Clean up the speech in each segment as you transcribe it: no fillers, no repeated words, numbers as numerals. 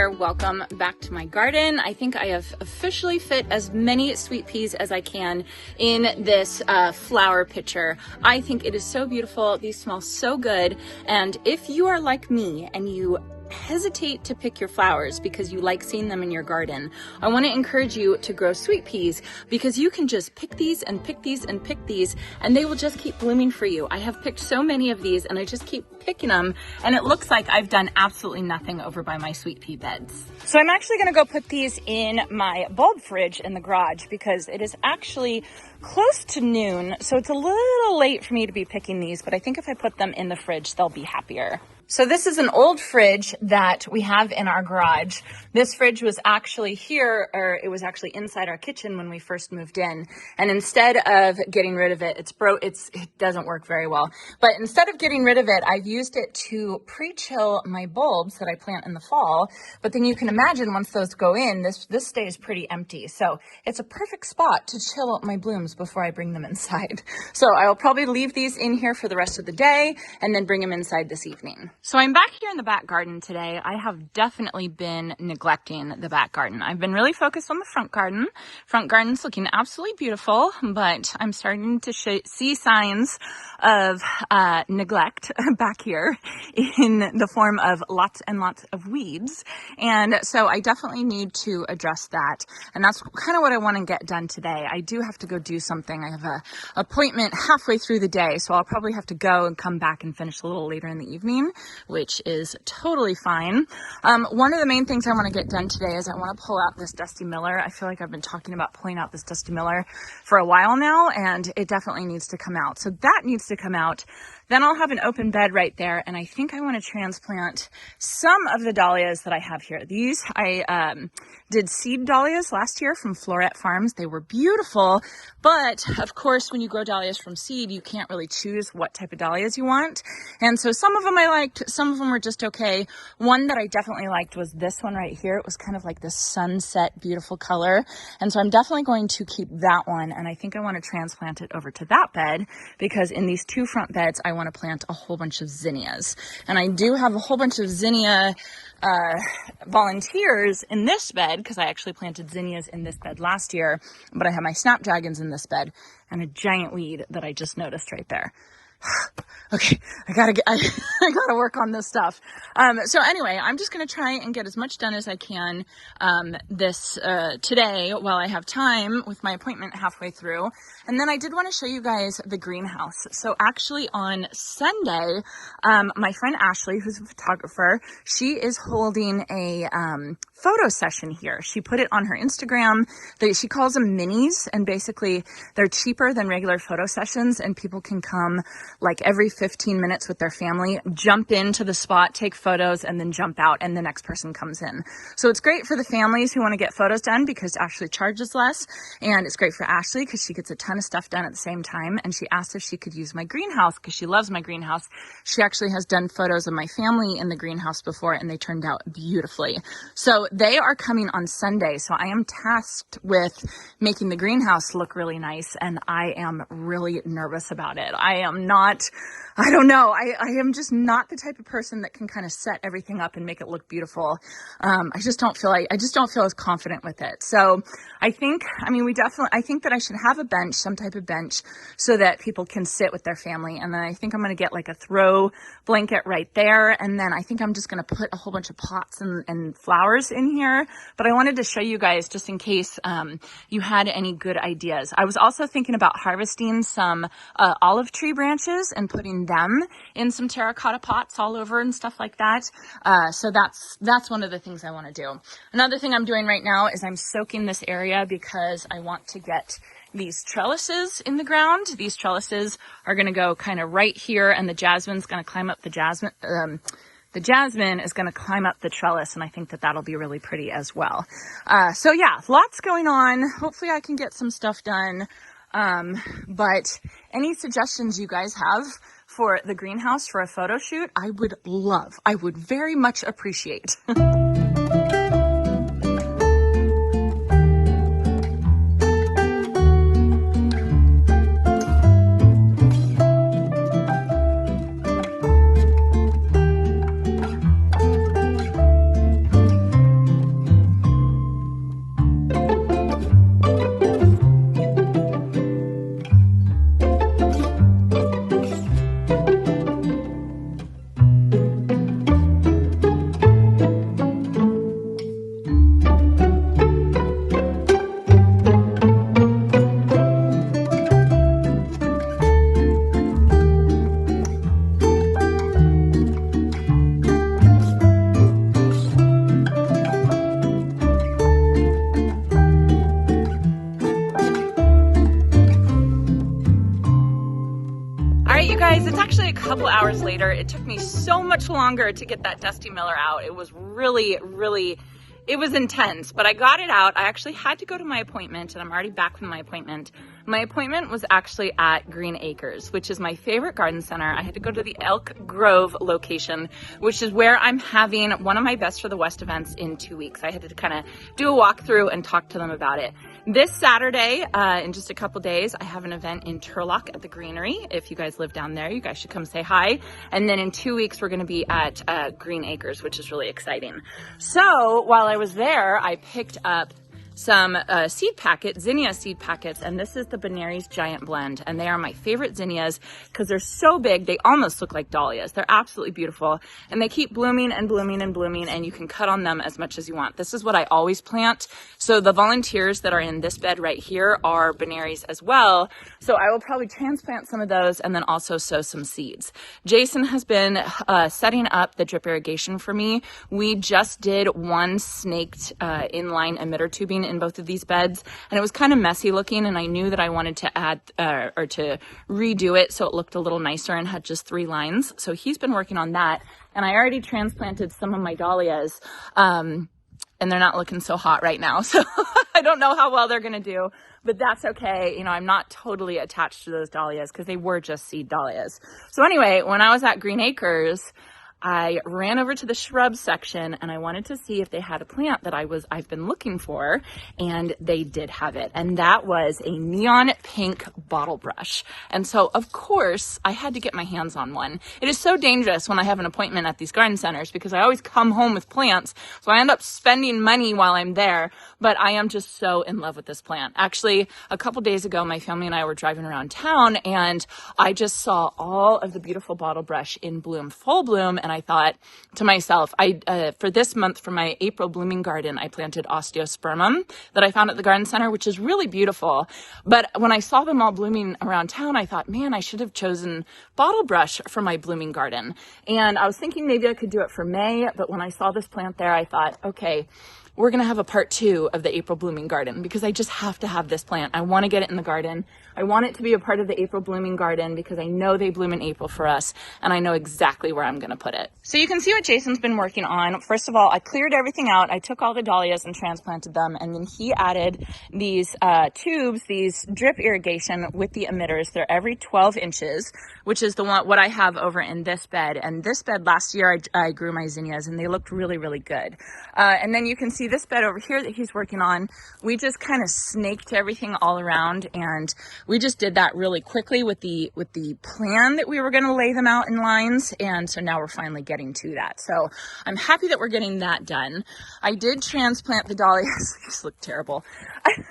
there, welcome back to my garden. I think I have officially fit as many sweet peas as I can in this flower pitcher. I think it is so beautiful. These smell so good. And if you are like me and you hesitate to pick your flowers because you like seeing them in your garden, I want to encourage you to grow sweet peas because you can just pick these and pick these and pick these and they will just keep blooming for you. I have picked so many of these and I just keep picking them and it looks like I've done absolutely nothing over by my sweet pea beds. So I'm actually going to go put these in my bulb fridge in the garage because it is actually close to noon, so it's a little late for me to be picking these, but I think if I put them in the fridge, they'll be happier. So this is an old fridge that we have in our garage. This fridge was actually here, or it was actually inside our kitchen when we first moved in. And instead of getting rid of it, it doesn't work very well. But instead of getting rid of it, I've used it to pre-chill my bulbs that I plant in the fall. But then you can imagine once those go in, this stays pretty empty. So it's a perfect spot to chill out my blooms before I bring them inside. So I'll probably leave these in here for the rest of the day and then bring them inside this evening. So I'm back here in the back garden today. I have definitely been neglecting the back garden. I've been really focused on the front garden. Front garden's looking absolutely beautiful, but I'm starting to see signs of neglect back here in the form of lots and lots of weeds. And so I definitely need to address that. And that's kind of what I want to get done today. I do have to go do something. I have an appointment halfway through the day, so I'll probably have to go and come back and finish a little later in the evening, which is totally fine. One of the main things I want to get done today is I want to pull out this Dusty Miller. I feel like I've been talking about pulling out this Dusty Miller for a while now, and it definitely needs to come out. So that needs to come out. Then I'll have an open bed right there, and I think I want to transplant some of the dahlias that I have here. These, I did seed dahlias last year from Floret Farms. They were beautiful, but of course, when you grow dahlias from seed, you can't really choose what type of dahlias you want. And so some of them I liked, some of them were just okay. One that I definitely liked was this one right here. It was kind of like this sunset, beautiful color. And so I'm definitely going to keep that one, and I think I want to transplant it over to that bed because in these two front beds, I want to plant a whole bunch of zinnias. And I do have a whole bunch of zinnia volunteers in this bed because I actually planted zinnias in this bed last year, but I have my snapdragons in this bed and a giant weed that I just noticed right there. Okay, I gotta work on this stuff. So anyway, I'm just gonna try and get as much done as I can today while I have time with my appointment halfway through. And then I did want to show you guys the greenhouse. So actually on Sunday, my friend Ashley, who's a photographer, she is holding a photo session here. She put it on her Instagram. She calls them minis, and basically they're cheaper than regular photo sessions, and people can come like every 15 minutes with their family, jump into the spot, take photos, and then jump out, and the next person comes in. So it's great for the families who want to get photos done because Ashley charges less, and it's great for Ashley because she gets a ton of stuff done at the same time. And she asked if she could use my greenhouse because she loves my greenhouse. She actually has done photos of my family in the greenhouse before, and they turned out beautifully. So they are coming on Sunday, so I am tasked with making the greenhouse look really nice, and I am really nervous about it. I don't know. I am just not the type of person that can kind of set everything up and make it look beautiful. I just don't feel as confident with it. So I think that I should have a bench, some type of bench, so that people can sit with their family. And then I think I'm going to get like a throw blanket right there. And then I think I'm just going to put a whole bunch of pots and flowers in here. But I wanted to show you guys just in case you had any good ideas. I was also thinking about harvesting some olive tree branches and putting them in some terracotta pots all over and stuff like that. So that's one of the things I want to do. Another thing I'm doing right now is I'm soaking this area because I want to get these trellises in the ground. These trellises are going to go kind of right here, and the jasmine's going to climb up the jasmine. The jasmine is going to climb up the trellis, and I think that that'll be really pretty as well. So yeah, lots going on. Hopefully I can get some stuff done. But any suggestions you guys have for the greenhouse for a photo shoot, I would very much appreciate. guys, it's actually a couple hours later. It took me so much longer to get that Dusty Miller out. It was really, it was intense, but I got it out. I actually had to go to my appointment, and I'm already back from my appointment. My appointment was actually at Green Acres, which is my favorite garden center. I had to go to the Elk Grove location, which is where I'm having one of my Best for the West events in 2 weeks. I had to kind of do a walkthrough and talk to them about it. This Saturday, in just a couple days, I have an event in Turlock at the Greenery. If you guys live down there, you guys should come say hi. And then in 2 weeks, we're going to be at Green Acres, which is really exciting. So while I was there, I picked up some seed packets, Zinnias seed packets, and this is the Benary's Giant Blend, and they are my favorite zinnias because they're so big, they almost look like dahlias. They're absolutely beautiful, and they keep blooming and blooming and blooming, and you can cut on them as much as you want. This is what I always plant. So the volunteers that are in this bed right here are Benary's as well, so I will probably transplant some of those and then also sow some seeds. Jason has been setting up the drip irrigation for me. We just did one snaked inline emitter tubing in both of these beds, and it was kind of messy looking, and I knew that I wanted to add or to redo it so it looked a little nicer and had just 3 lines. So he's been working on that, and I already transplanted some of my dahlias, and they're not looking so hot right now, so I don't know how well they're gonna do, but that's okay. You know, I'm not totally attached to those dahlias because they were just seed dahlias. So anyway, when I was at Green Acres, I ran over to the shrub section and I wanted to see if they had a plant that I've been looking for, and they did have it. And that was a neon pink bottlebrush. And so of course I had to get my hands on one. It is so dangerous when I have an appointment at these garden centers because I always come home with plants. So I end up spending money while I'm there, but I am just so in love with this plant. Actually, a couple days ago, my family and I were driving around town and I just saw all of the beautiful bottlebrush in bloom, full bloom. And I thought to myself, for this month, for my April blooming garden, I planted osteospermum that I found at the garden center, which is really beautiful. But when I saw them all blooming around town, I thought, man, I should have chosen bottlebrush for my blooming garden. And I was thinking maybe I could do it for May, but when I saw this plant there, I thought, okay, we're going to have a part 2 of the April blooming garden because I just have to have this plant. I want to get it in the garden. I want it to be a part of the April blooming garden because I know they bloom in April for us, and I know exactly where I'm going to put it. So you can see what Jason's been working on. First of all, I cleared everything out. I took all the dahlias and transplanted them, and then he added these tubes, these drip irrigation with the emitters. They're every 12 inches, which is what I have over in this bed. And this bed last year, I grew my zinnias, and they looked really, really good. And then you can see this bed over here that he's working on. We just kind of snaked everything all around, and we just did that really quickly with the plan that we were going to lay them out in lines. And so now we're finally getting to that. So I'm happy that we're getting that done. I did transplant the dahlias. These look terrible.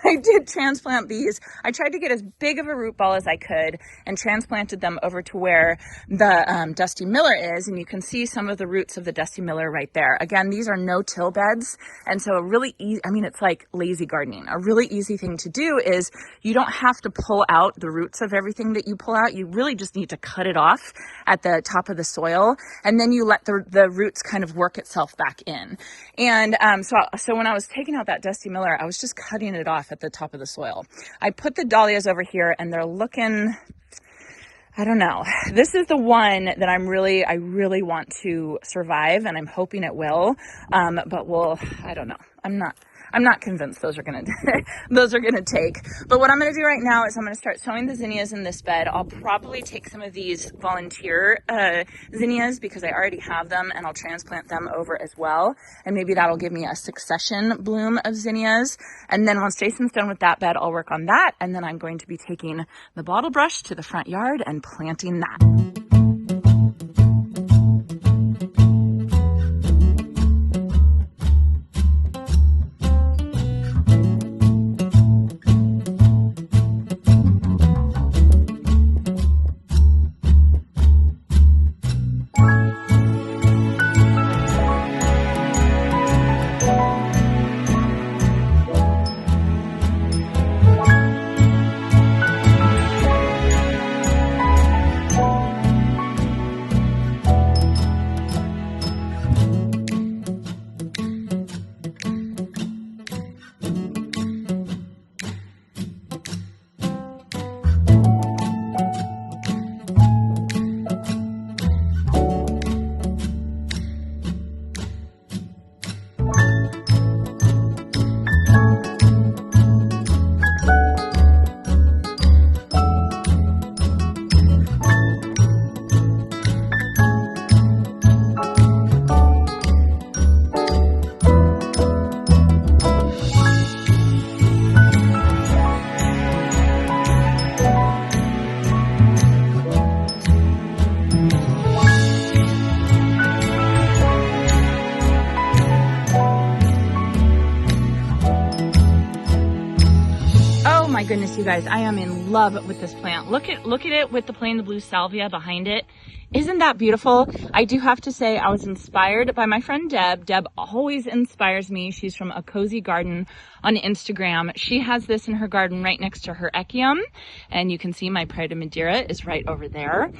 I did transplant these. I tried to get as big of a root ball as I could and transplanted them over to where the Dusty Miller is. And you can see some of the roots of the Dusty Miller right there. Again, these are no-till beds. And so a really easy, I mean, it's like lazy gardening. A really easy thing to do is you don't have to pull out the roots of everything that you pull out. You really just need to cut it off at the top of the soil. And then you let the roots kind of work itself back in. And so when I was taking out that Dusty Miller, I was just cutting it off at the top of the soil. I put the dahlias over here and they're looking, I don't know. This is the one that I really want to survive, and I'm hoping it will. But I don't know. I'm not convinced those are gonna take. But what I'm gonna do right now is I'm gonna start sowing the zinnias in this bed. I'll probably take some of these volunteer zinnias because I already have them, and I'll transplant them over as well. And maybe that'll give me a succession bloom of zinnias. And then once Jason's done with that bed, I'll work on that. And then I'm going to be taking the bottlebrush to the front yard and planting that. my goodness, you guys, I am in love with this plant. Look at it with the plain blue salvia behind it. Isn't that beautiful? I do have to say I was inspired by my friend Deb. Deb always inspires me. She's from A Cozy Garden on Instagram. She has this in her garden right next to her echium, and you can see my Pride of Madeira is right over there.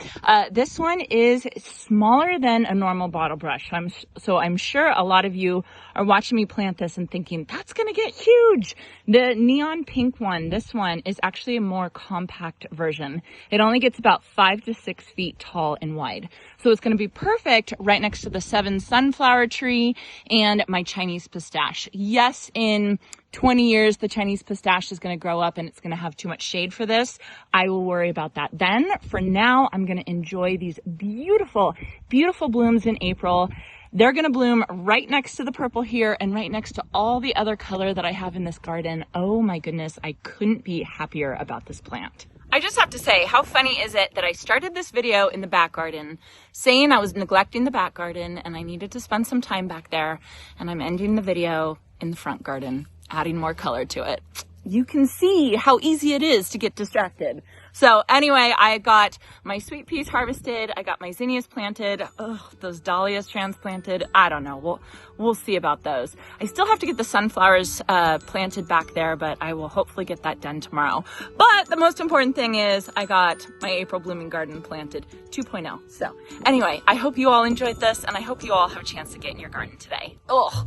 This one is smaller than a normal bottle brush. So I'm sure a lot of you are watching me plant this and thinking, that's gonna get huge. The neon pink one, this one is actually a more compact version. It only gets about 5 to 6 feet tall and wide. So it's going to be perfect right next to the 7 sunflower tree and my Chinese pistache. Yes, in 20 years, the Chinese pistache is going to grow up and it's going to have too much shade for this. I will worry about that then. For now, I'm going to enjoy these beautiful, beautiful blooms in April. They're going to bloom right next to the purple here and right next to all the other color that I have in this garden. Oh my goodness, I couldn't be happier about this plant. I just have to say, how funny is it that I started this video in the back garden saying I was neglecting the back garden and I needed to spend some time back there, and I'm ending the video in the front garden, adding more color to it. You can see how easy it is to get distracted. So anyway, I got my sweet peas harvested. I got my zinnias planted. Ugh, those dahlias transplanted. I don't know. We'll see about those. I still have to get the sunflowers planted back there, but I will hopefully get that done tomorrow. But the most important thing is I got my April blooming garden planted 2.0. So anyway, I hope you all enjoyed this, and I hope you all have a chance to get in your garden today. Ugh.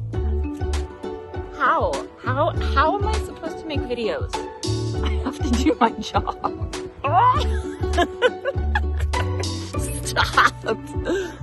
How am I supposed to make videos? I have to do my job. Stop.